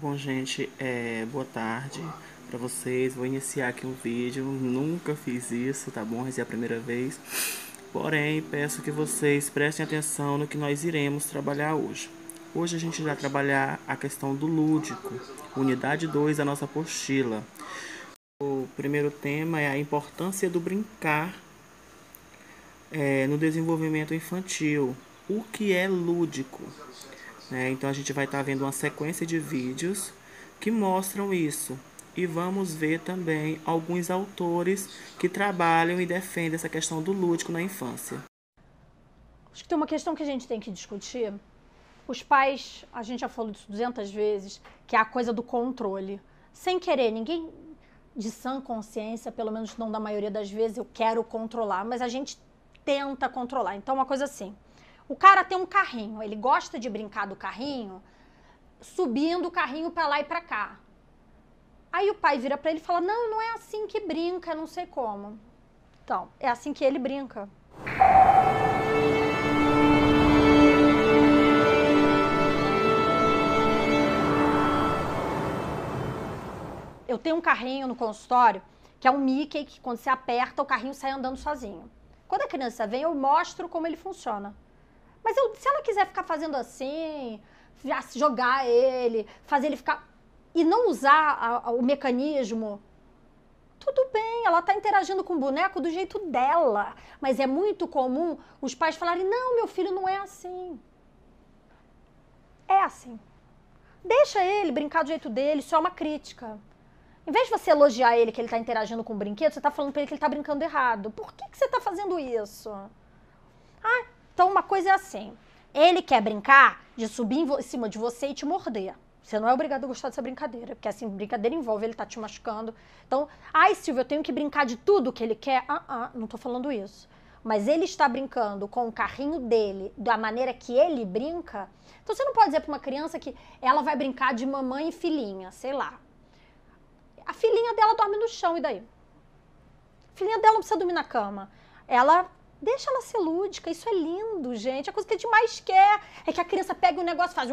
Bom, gente, boa tarde para vocês. Vou iniciar aqui um vídeo. Nunca fiz isso, tá bom? Essa é a primeira vez. Porém, peço que vocês prestem atenção no que nós iremos trabalhar hoje. Hoje a gente vai trabalhar a questão do lúdico, unidade 2 da nossa apostila. O primeiro tema é a importância do brincar no desenvolvimento infantil. O que é lúdico? Então a gente vai estar vendo uma sequência de vídeos que mostram isso. E vamos ver também alguns autores que trabalham e defendem essa questão do lúdico na infância. Acho que tem uma questão que a gente tem que discutir. Os pais, a gente já falou disso 200 vezes, que é a coisa do controle. Sem querer, ninguém de sã consciência, pelo menos não da maioria das vezes, eu quero controlar, mas a gente tenta controlar. Então, uma coisa assim, o cara tem um carrinho, ele gosta de brincar do carrinho, subindo o carrinho para lá e para cá. Aí o pai vira para ele e fala, não, não é assim que brinca, não sei como. Então, é assim que ele brinca. Eu tenho um carrinho no consultório, que é um Mickey, que quando você aperta, o carrinho sai andando sozinho. Quando a criança vem, eu mostro como ele funciona. Mas se ela quiser ficar fazendo assim, jogar ele, fazer ele ficar... e não usar o mecanismo, tudo bem, ela está interagindo com o boneco do jeito dela. Mas é muito comum os pais falarem, não, meu filho não é assim. É assim. Deixa ele brincar do jeito dele, isso é uma crítica. Em vez de você elogiar ele que ele está interagindo com o brinquedo, você está falando para ele que ele está brincando errado. Por que você está fazendo isso? Ah, então uma coisa é assim. Ele quer brincar de subir em cima de você e te morder. Você não é obrigado a gostar dessa brincadeira, porque assim, brincadeira envolve ele tá te machucando. Então, ai, Silvia, eu tenho que brincar de tudo que ele quer? Não tô falando isso. Mas ele está brincando com o carrinho dele, da maneira que ele brinca. Então você não pode dizer para uma criança que ela vai brincar de mamãe e filhinha, sei lá. A filhinha dela dorme no chão, e daí? A filhinha dela não precisa dormir na cama. Deixa ela ser lúdica, isso é lindo, gente. A coisa que a gente mais quer é que a criança pegue um negócio e faz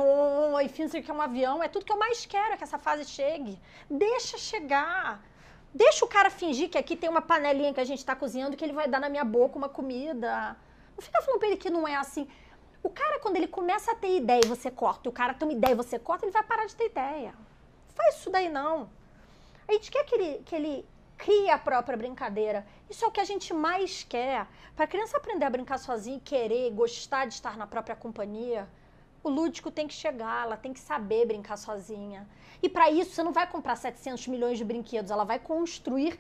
e finge que é um avião. É tudo que eu mais quero, é que essa fase chegue. Deixa chegar. Deixa o cara fingir que aqui tem uma panelinha que a gente tá cozinhando que ele vai dar na minha boca uma comida. Não fica falando pra ele que não é assim. O cara, quando ele começa a ter ideia e você corta, o cara tem uma ideia e você corta, ele vai parar de ter ideia. Não faz isso daí, não. A gente quer que ele crie a própria brincadeira. Isso é o que a gente mais quer. Para a criança aprender a brincar sozinha, querer, gostar de estar na própria companhia, o lúdico tem que chegar, ela tem que saber brincar sozinha. E para isso, você não vai comprar 700 milhões de brinquedos, ela vai construir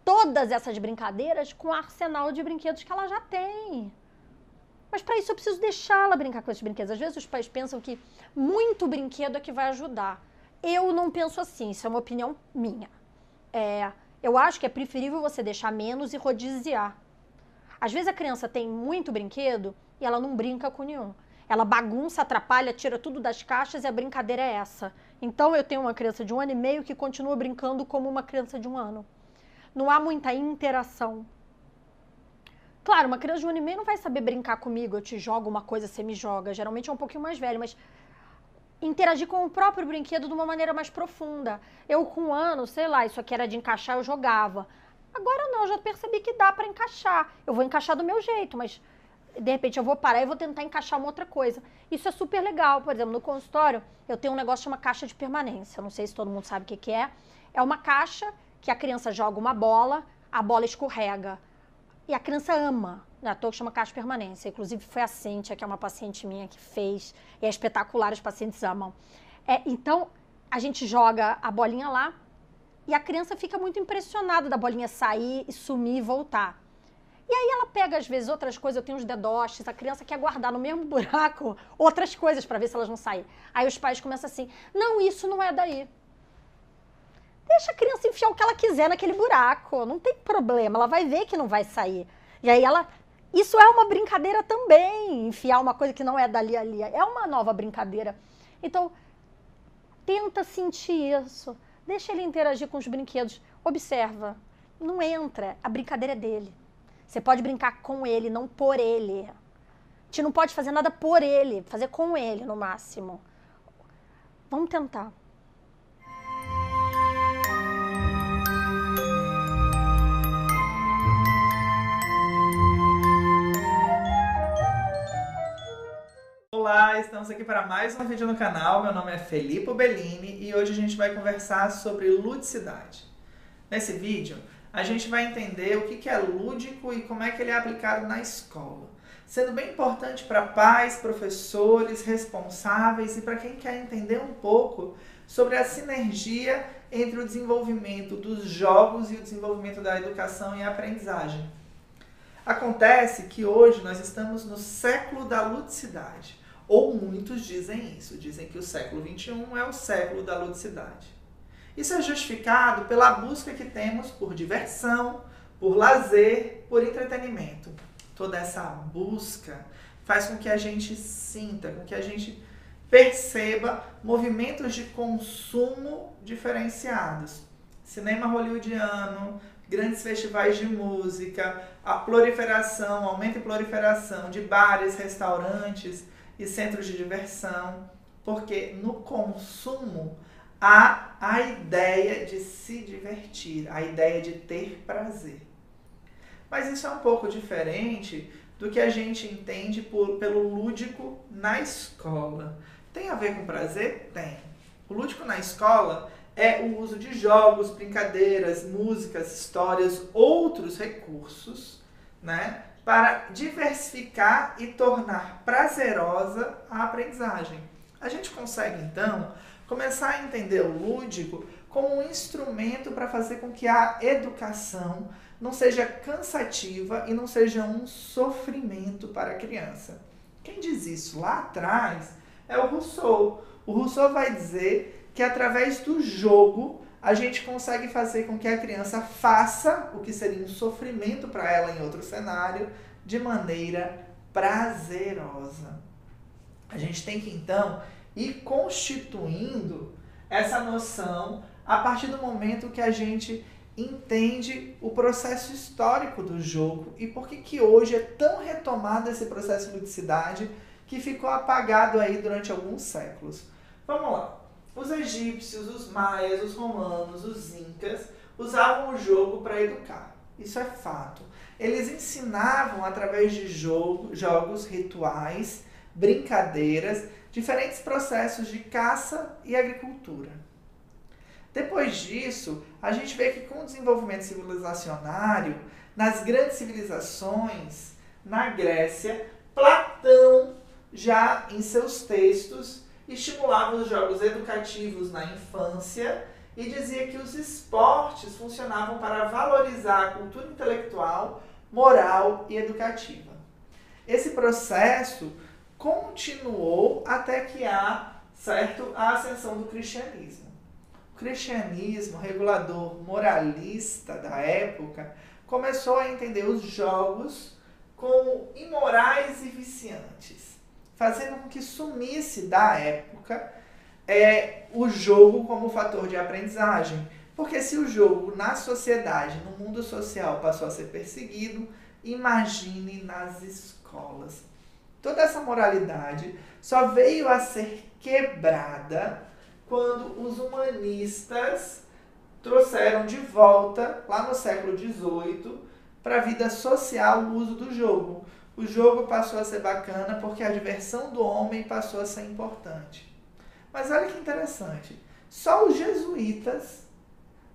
todas essas brincadeiras com o arsenal de brinquedos que ela já tem. Mas para isso eu preciso deixá-la brincar com esses brinquedos. Às vezes os pais pensam que muito brinquedo é que vai ajudar. Eu não penso assim, isso é uma opinião minha. Eu acho que é preferível você deixar menos e rodiziar. Às vezes a criança tem muito brinquedo e ela não brinca com nenhum. Ela bagunça, atrapalha, tira tudo das caixas e a brincadeira é essa. Então eu tenho uma criança de 1 ano e meio que continua brincando como uma criança de 1 ano. Não há muita interação. Claro, uma criança de 1 ano e meio não vai saber brincar comigo, eu te jogo uma coisa, você me joga. Geralmente é um pouquinho mais velho, mas interagir com o próprio brinquedo de uma maneira mais profunda. Eu com 1 ano, sei lá, isso aqui era de encaixar, eu jogava. Agora não, eu já percebi que dá para encaixar. Eu vou encaixar do meu jeito, mas de repente eu vou parar e vou tentar encaixar uma outra coisa. Isso é super legal. Por exemplo, no consultório, eu tenho um negócio chamado caixa de permanência. Não sei se todo mundo sabe o que é. É uma caixa que a criança joga uma bola, a bola escorrega. E a criança ama. Não é à toa que chama caixa de permanência. Inclusive foi a Cíntia, que é uma paciente minha, que fez. E é espetacular, os pacientes amam. Então, a gente joga a bolinha lá e a criança fica muito impressionada da bolinha sair e sumir e voltar. E aí ela pega, às vezes, outras coisas. Eu tenho uns dedoches, a criança quer guardar no mesmo buraco outras coisas para ver se elas vão sair. Aí os pais começam assim, não, isso não é daí. Deixa a criança enfiar o que ela quiser naquele buraco, não tem problema, ela vai ver que não vai sair. E aí isso é uma brincadeira também, enfiar uma coisa que não é dali ali, é uma nova brincadeira. Então, tenta sentir isso, deixa ele interagir com os brinquedos, observa, não entra, a brincadeira é dele. Você pode brincar com ele, não por ele. A gente não pode fazer nada por ele, fazer com ele no máximo. Vamos tentar. Olá, estamos aqui para mais um vídeo no canal. Meu nome é Felipe Bellini e hoje a gente vai conversar sobre ludicidade. Nesse vídeo, a gente vai entender o que é lúdico e como é que ele é aplicado na escola, sendo bem importante para pais, professores, responsáveis e para quem quer entender um pouco sobre a sinergia entre o desenvolvimento dos jogos e o desenvolvimento da educação e aprendizagem. Acontece que hoje nós estamos no século da ludicidade, ou muitos dizem isso, dizem que o século XXI é o século da ludicidade. Isso é justificado pela busca que temos por diversão, por lazer, por entretenimento. Toda essa busca faz com que a gente sinta, com que a gente perceba movimentos de consumo diferenciados. Cinema hollywoodiano, grandes festivais de música, a proliferação, aumento e proliferação de bares, restaurantes e centros de diversão, porque no consumo há a ideia de se divertir, a ideia de ter prazer. Mas isso é um pouco diferente do que a gente entende pelo lúdico na escola. Tem a ver com prazer? Tem. O lúdico na escola é o uso de jogos, brincadeiras, músicas, histórias, outros recursos, né, para diversificar e tornar prazerosa a aprendizagem. A gente consegue, então, começar a entender o lúdico como um instrumento para fazer com que a educação não seja cansativa e não seja um sofrimento para a criança. Quem diz isso lá atrás é o Rousseau. O Rousseau vai dizer que através do jogo a gente consegue fazer com que a criança faça o que seria um sofrimento para ela em outro cenário de maneira prazerosa. A gente tem que então ir constituindo essa noção a partir do momento que a gente entende o processo histórico do jogo e por que hoje é tão retomado esse processo de ludicidade que ficou apagado aí durante alguns séculos. Vamos lá. Os egípcios, os maias, os romanos, os incas usavam o jogo para educar. Isso é fato. Eles ensinavam através de jogos, rituais, brincadeiras, diferentes processos de caça e agricultura. Depois disso, a gente vê que com o desenvolvimento civilizacionário, nas grandes civilizações, na Grécia, Platão já em seus textos estimulava os jogos educativos na infância e dizia que os esportes funcionavam para valorizar a cultura intelectual, moral e educativa. Esse processo continuou até que há, certo, a ascensão do cristianismo. O cristianismo, regulador moralista da época, começou a entender os jogos como imorais e viciantes, fazendo com que sumisse da época o jogo como fator de aprendizagem. Porque se o jogo na sociedade, no mundo social, passou a ser perseguido, imagine nas escolas. Toda essa moralidade só veio a ser quebrada quando os humanistas trouxeram de volta, lá no século XVIII, para a vida social o uso do jogo. O jogo passou a ser bacana porque a diversão do homem passou a ser importante. Mas olha que interessante, só os jesuítas,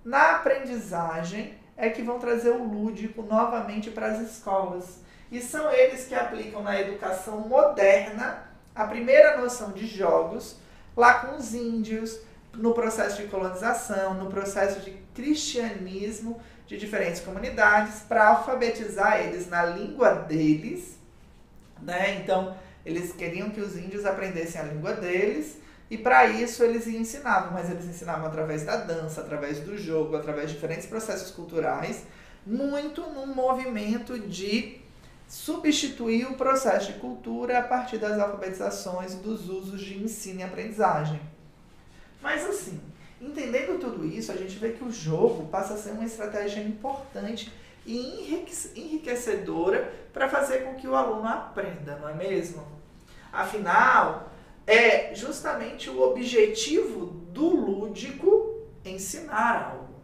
na aprendizagem, é que vão trazer o lúdico novamente para as escolas. E são eles que aplicam na educação moderna a primeira noção de jogos, lá com os índios, no processo de colonização, no processo de cristianismo de diferentes comunidades, para alfabetizar eles na língua deles, né? Então, eles queriam que os índios aprendessem a língua deles, e para isso eles ensinavam, mas eles ensinavam através da dança, através do jogo, através de diferentes processos culturais, muito num movimento de substituir o processo de cultura a partir das alfabetizações e dos usos de ensino e aprendizagem. Mas assim, entendendo tudo isso, a gente vê que o jogo passa a ser uma estratégia importante e enriquecedora para fazer com que o aluno aprenda, não é mesmo? Afinal, é justamente o objetivo do lúdico ensinar algo.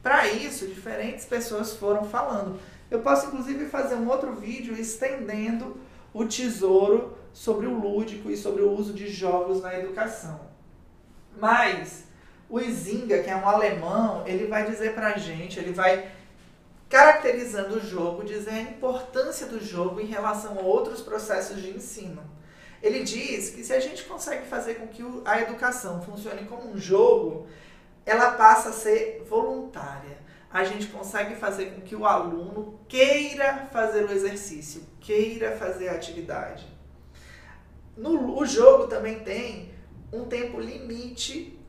Para isso, diferentes pessoas foram falando. Eu posso, inclusive, fazer um outro vídeo estendendo o tesouro sobre o lúdico e sobre o uso de jogos na educação. Mas o Huizinga, que é um alemão, ele vai dizer pra gente, ele vai caracterizando o jogo, dizer a importância do jogo em relação a outros processos de ensino. Ele diz que se a gente consegue fazer com que a educação funcione como um jogo, ela passa a ser voluntária. A gente consegue fazer com que o aluno queira fazer o exercício, queira fazer a atividade. O jogo também tem um tempo limite,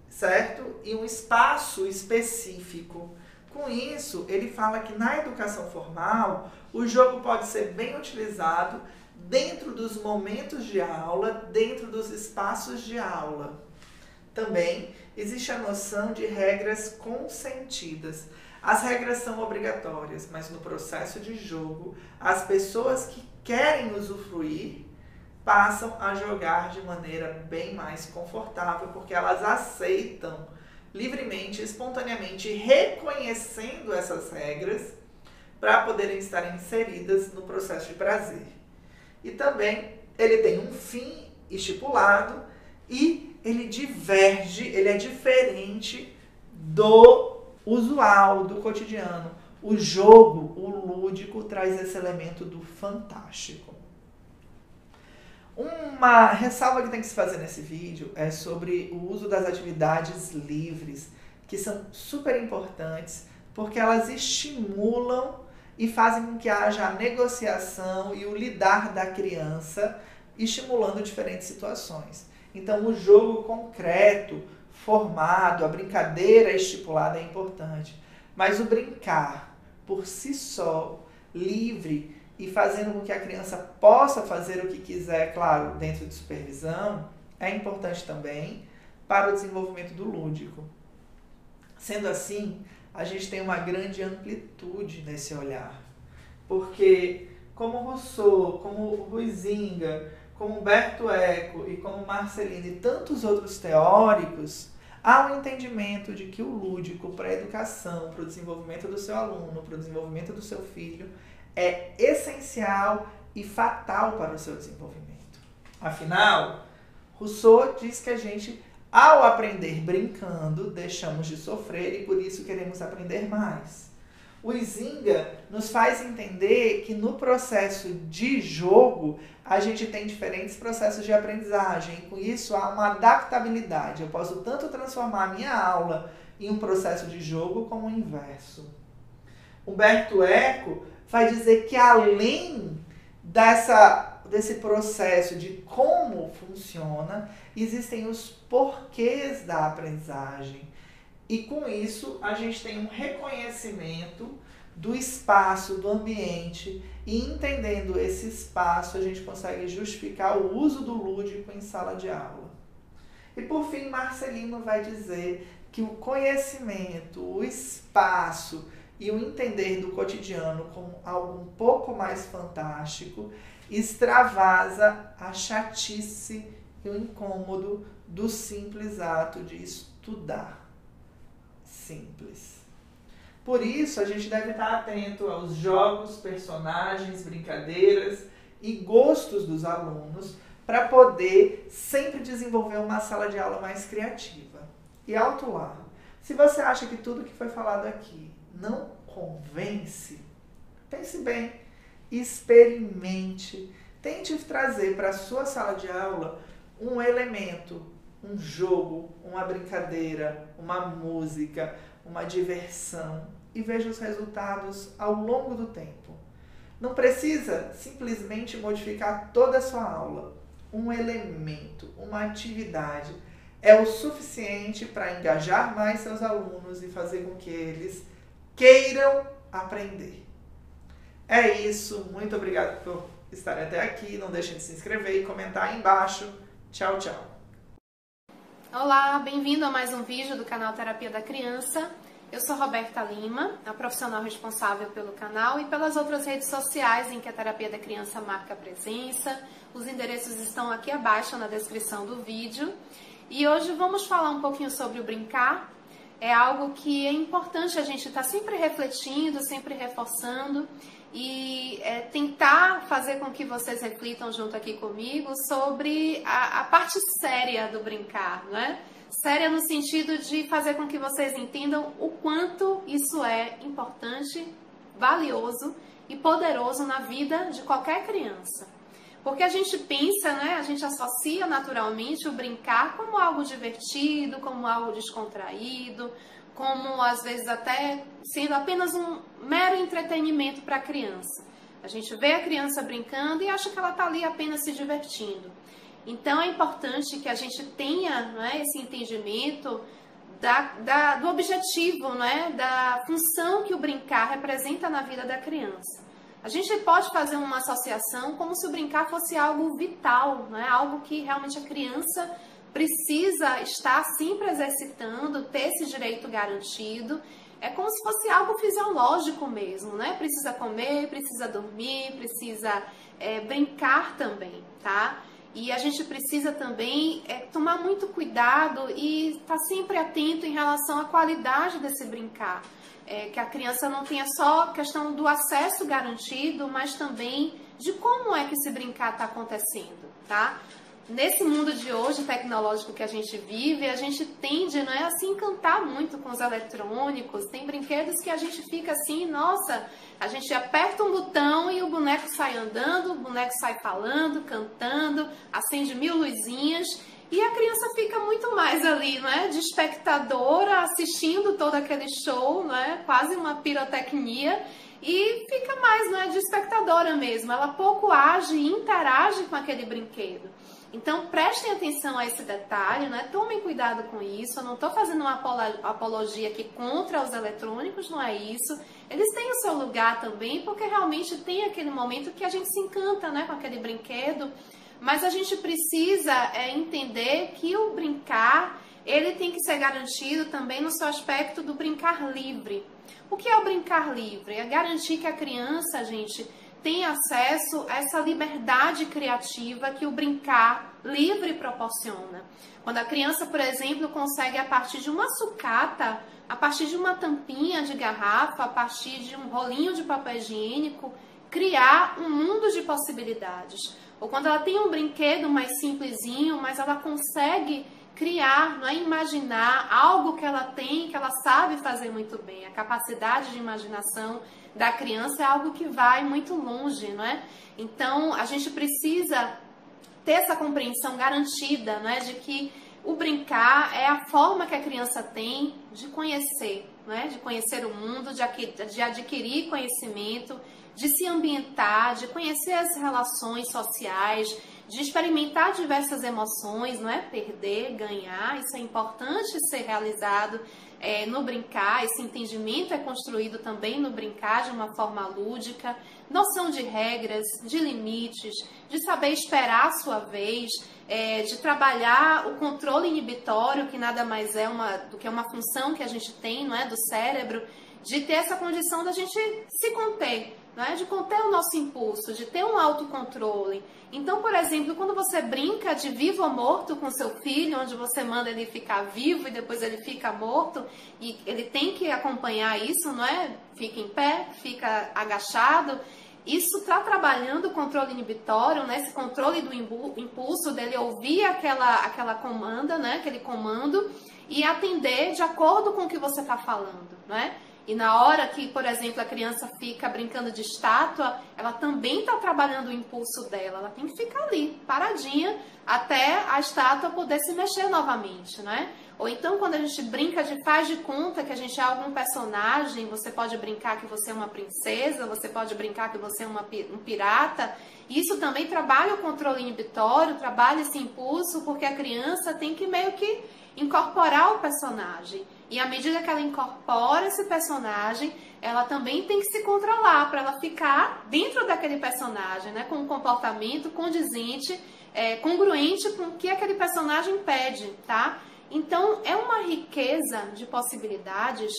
certo? E um espaço específico. Com isso, ele fala que na educação formal, o jogo pode ser bem utilizado dentro dos momentos de aula, dentro dos espaços de aula. Também existe a noção de regras consentidas. As regras são obrigatórias, mas no processo de jogo, as pessoas que querem usufruir passam a jogar de maneira bem mais confortável, porque elas aceitam livremente, espontaneamente, reconhecendo essas regras para poderem estar inseridas no processo de prazer. E também ele tem um fim estipulado e ele diverge, ele é diferente do usual, do cotidiano. O jogo, o lúdico, traz esse elemento do fantástico. Uma ressalva que tem que se fazer nesse vídeo é sobre o uso das atividades livres, que são super importantes, porque elas estimulam e fazem com que haja a negociação e o lidar da criança, estimulando diferentes situações. Então, o jogo concreto, formado, a brincadeira estipulada é importante. Mas o brincar por si só, livre e fazendo com que a criança possa fazer o que quiser, claro, dentro de supervisão, é importante também para o desenvolvimento do lúdico. Sendo assim, a gente tem uma grande amplitude nesse olhar. Porque, como Rousseau, como Huizinga, como Humberto Eco e como Marcelino e tantos outros teóricos, há um entendimento de que o lúdico para a educação, para o desenvolvimento do seu aluno, para o desenvolvimento do seu filho, é essencial e fatal para o seu desenvolvimento. Afinal, Rousseau diz que a gente, ao aprender brincando, deixamos de sofrer e por isso queremos aprender mais. O Huizinga nos faz entender que no processo de jogo, a gente tem diferentes processos de aprendizagem. E com isso há uma adaptabilidade. Eu posso tanto transformar a minha aula em um processo de jogo como o inverso. Humberto Eco vai dizer que além desse processo de como funciona, existem os porquês da aprendizagem. E com isso, a gente tem um reconhecimento do espaço, do ambiente, e entendendo esse espaço, a gente consegue justificar o uso do lúdico em sala de aula. E por fim, Marcelino vai dizer que o conhecimento, o espaço e o entender do cotidiano como algo um pouco mais fantástico extravasa a chatice e o incômodo do simples ato de estudar. Simples. Por isso, a gente deve estar atento aos jogos, personagens, brincadeiras e gostos dos alunos para poder sempre desenvolver uma sala de aula mais criativa. E alto lá, se você acha que tudo que foi falado aqui não convence, pense bem, experimente, tente trazer para a sua sala de aula um elemento, um jogo, uma brincadeira, uma música, uma diversão e veja os resultados ao longo do tempo. Não precisa simplesmente modificar toda a sua aula. Um elemento, uma atividade é o suficiente para engajar mais seus alunos e fazer com que eles queiram aprender. É isso, muito obrigado por estar até aqui. Não deixem de se inscrever e comentar aí embaixo. Tchau, tchau. Olá, bem-vindo a mais um vídeo do canal Terapia da Criança. Eu sou Roberta Lima, a profissional responsável pelo canal e pelas outras redes sociais em que a Terapia da Criança marca presença. Os endereços estão aqui abaixo na descrição do vídeo. E hoje vamos falar um pouquinho sobre o brincar é algo que é importante a gente estar sempre refletindo, sempre reforçando e tentar fazer com que vocês reflitam junto aqui comigo sobre a parte séria do brincar, não é? Séria no sentido de fazer com que vocês entendam o quanto isso é importante, valioso e poderoso na vida de qualquer criança. Porque a gente pensa, né, a gente associa naturalmente o brincar como algo divertido, como algo descontraído, como às vezes até sendo apenas um mero entretenimento para a criança. A gente vê a criança brincando e acha que ela está ali apenas se divertindo. Então é importante que a gente tenha, né, esse entendimento do objetivo, né, da função que o brincar representa na vida da criança. A gente pode fazer uma associação como se o brincar fosse algo vital, né? Algo que realmente a criança precisa estar sempre exercitando, ter esse direito garantido. É como se fosse algo fisiológico mesmo, né? Precisa comer, precisa dormir, precisa brincar também, tá? E a gente precisa também tomar muito cuidado e estar sempre atento em relação à qualidade desse brincar. Que a criança não tenha só questão do acesso garantido, mas também de como é que esse brincar está acontecendo, tá? Nesse mundo de hoje tecnológico que a gente vive, a gente tende, não é, a se encantar muito com os eletrônicos. Tem brinquedos que a gente fica assim, nossa, a gente aperta um botão e o boneco sai andando, o boneco sai falando, cantando, acende 1000 luzinhas. E a criança fica muito mais ali, não é, de espectadora, assistindo todo aquele show, não é, quase uma pirotecnia, e fica mais, não é, de espectadora mesmo. Ela pouco age e interage com aquele brinquedo. Então prestem atenção a esse detalhe, né? Tomem cuidado com isso. Eu não estou fazendo uma apologia aqui contra os eletrônicos, não é isso. Eles têm o seu lugar também, porque realmente tem aquele momento que a gente se encanta, né, com aquele brinquedo. Mas a gente precisa entender que o brincar, ele tem que ser garantido também no seu aspecto do brincar livre. O que é o brincar livre? É garantir que a criança, gente, tem acesso a essa liberdade criativa que o brincar livre proporciona. Quando a criança, por exemplo, consegue, a partir de uma sucata, a partir de uma tampinha de garrafa, a partir de um rolinho de papel higiênico, criar um mundo de possibilidades. Ou quando ela tem um brinquedo mais simplesinho, mas ela consegue criar, não é, imaginar algo que ela tem, que ela sabe fazer muito bem. A capacidade de imaginação da criança é algo que vai muito longe, não é? Então, a gente precisa ter essa compreensão garantida, não é, de que o brincar é a forma que a criança tem de conhecer, não é? De conhecer o mundo, de adquirir conhecimento, de se ambientar, de conhecer as relações sociais, de experimentar diversas emoções, não é? Perder, ganhar, isso é importante ser realizado no brincar. Esse entendimento é construído também no brincar de uma forma lúdica, noção de regras, de limites, de saber esperar a sua vez, de trabalhar o controle inibitório, que nada mais é do que uma função que a gente tem, não é, do cérebro, de ter essa condição da gente se conter, não é? De conter o nosso impulso, de ter um autocontrole. Então, por exemplo, quando você brinca de vivo ou morto com seu filho, onde você manda ele ficar vivo e depois ele fica morto, e ele tem que acompanhar isso, não é? Fica em pé, fica agachado. Isso está trabalhando o controle inibitório, né? Esse controle do impulso dele ouvir aquela comanda, né? Aquele comando, e atender de acordo com o que você está falando, não é? E na hora que, por exemplo, a criança fica brincando de estátua, ela também está trabalhando o impulso dela. Ela tem que ficar ali, paradinha, até a estátua poder se mexer novamente, né? Ou então, quando a gente brinca de faz de conta que a gente é algum personagem, você pode brincar que você é uma princesa, você pode brincar que você é um pirata. Isso também trabalha o controle inibitório, trabalha esse impulso, porque a criança tem que meio que incorporar o personagem. E à medida que ela incorpora esse personagem, ela também tem que se controlar para ela ficar dentro daquele personagem, né? Com um comportamento condizente, congruente com o que aquele personagem pede, tá? Então, é uma riqueza de possibilidades,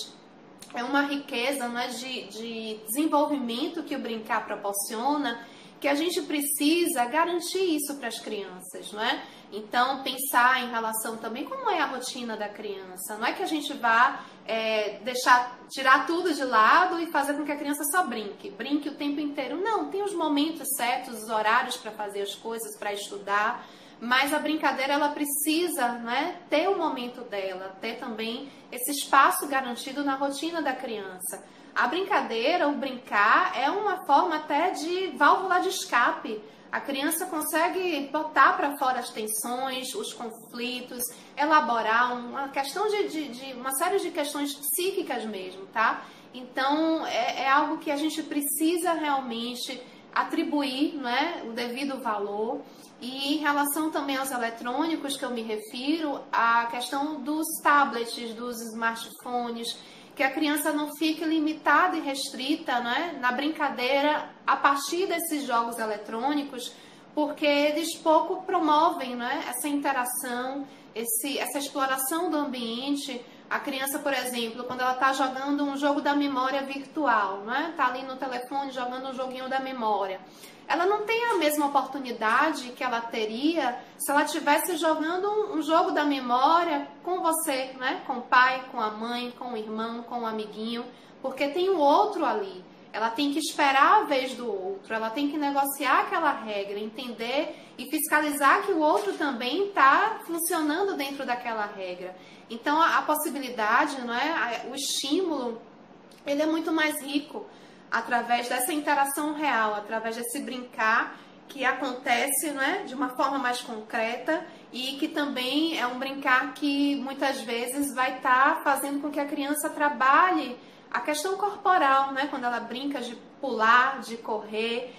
é uma riqueza, né, de desenvolvimento que o brincar proporciona, que a gente precisa garantir isso para as crianças, não é? Então, pensar em relação também como é a rotina da criança. Não é que a gente vá tirar tudo de lado e fazer com que a criança só brinque o tempo inteiro. Não, tem os momentos certos, os horários para fazer as coisas, para estudar, mas a brincadeira ela precisa, né, ter o momento dela, ter também esse espaço garantido na rotina da criança. A brincadeira, o brincar, é uma forma até de válvula de escape. A criança consegue botar para fora as tensões, os conflitos, elaborar uma questão uma série de questões psíquicas mesmo, tá? Então, é algo que a gente precisa realmente atribuir, né, o devido valor. E em relação também aos eletrônicos, que eu me refiro, a questão dos tablets, dos smartphones, que a criança não fique limitada e restrita, né, na brincadeira a partir desses jogos eletrônicos, porque eles pouco promovem, né, essa interação, essa exploração do ambiente. A criança, por exemplo, quando ela está jogando um jogo da memória virtual, né, está ali no telefone jogando um joguinho da memória, ela não tem a mesma oportunidade que ela teria se ela estivesse jogando um jogo da memória com você, né? Com o pai, com a mãe, com o irmão, com o amiguinho, porque tem o outro ali. Ela tem que esperar a vez do outro, ela tem que negociar aquela regra, entender e fiscalizar que o outro também está funcionando dentro daquela regra. Então, a possibilidade, não é? O estímulo, ele é muito mais rico através dessa interação real, através desse brincar que acontece, né, de uma forma mais concreta e que também é um brincar que muitas vezes vai estar fazendo com que a criança trabalhe a questão corporal, né, quando ela brinca de pular, de correr,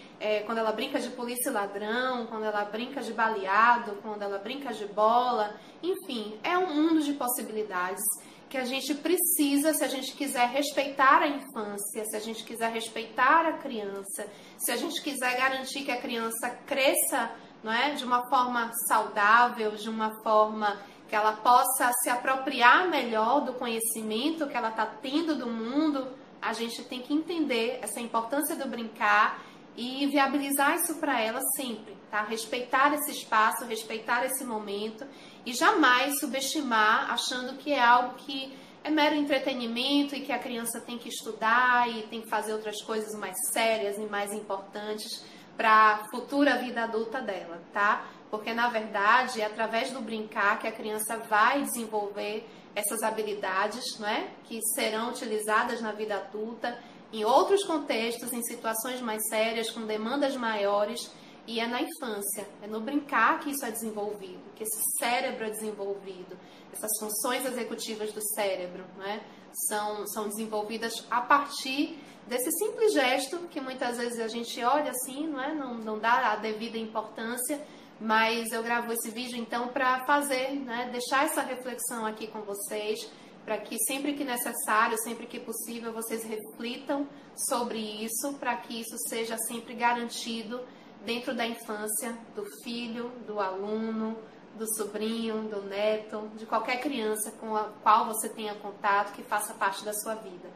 quando ela brinca de polícia e ladrão, quando ela brinca de baleado, quando ela brinca de bola, enfim, é um mundo de possibilidades que a gente precisa, se a gente quiser respeitar a infância, se a gente quiser respeitar a criança, se a gente quiser garantir que a criança cresça, não é, de uma forma saudável, de uma forma que ela possa se apropriar melhor do conhecimento que ela está tendo do mundo, a gente tem que entender essa importância do brincar e viabilizar isso para ela sempre, tá? Respeitar esse espaço, respeitar esse momento e jamais subestimar achando que é algo que é mero entretenimento e que a criança tem que estudar e tem que fazer outras coisas mais sérias e mais importantes para a futura vida adulta dela, tá? Porque, na verdade, é através do brincar que a criança vai desenvolver essas habilidades, não é? Que serão utilizadas na vida adulta, em outros contextos, em situações mais sérias, com demandas maiores, e é na infância, é no brincar que isso é desenvolvido, que esse cérebro é desenvolvido, essas funções executivas do cérebro, não é? São desenvolvidas a partir desse simples gesto, que muitas vezes a gente olha assim, não é? Não dá a devida importância, mas eu gravo esse vídeo então para fazer, né? Deixar essa reflexão aqui com vocês, para que sempre que necessário, sempre que possível, vocês reflitam sobre isso, para que isso seja sempre garantido dentro da infância do filho, do aluno, do sobrinho, do neto, de qualquer criança com a qual você tenha contato, que faça parte da sua vida,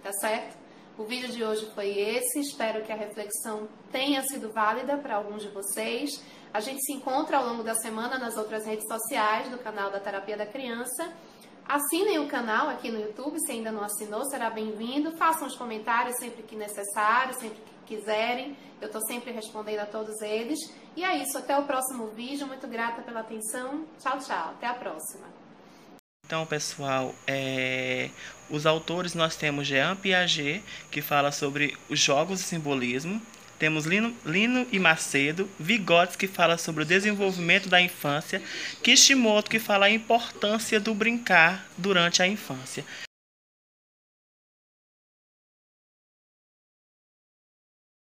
tá certo? O vídeo de hoje foi esse, espero que a reflexão tenha sido válida para alguns de vocês. A gente se encontra ao longo da semana nas outras redes sociais do canal da Terapia da Criança. Assinem o canal aqui no YouTube, se ainda não assinou, será bem-vindo. Façam os comentários sempre que necessário, sempre que quiserem. Eu estou sempre respondendo a todos eles. E é isso, até o próximo vídeo. Muito grata pela atenção. Tchau, tchau. Até a próxima. Então, pessoal, os autores nós temos Jean Piaget, que fala sobre os jogos e simbolismo. Temos Lino e Macedo, Vygotsky, que fala sobre o desenvolvimento da infância, Kishimoto, que fala a importância do brincar durante a infância.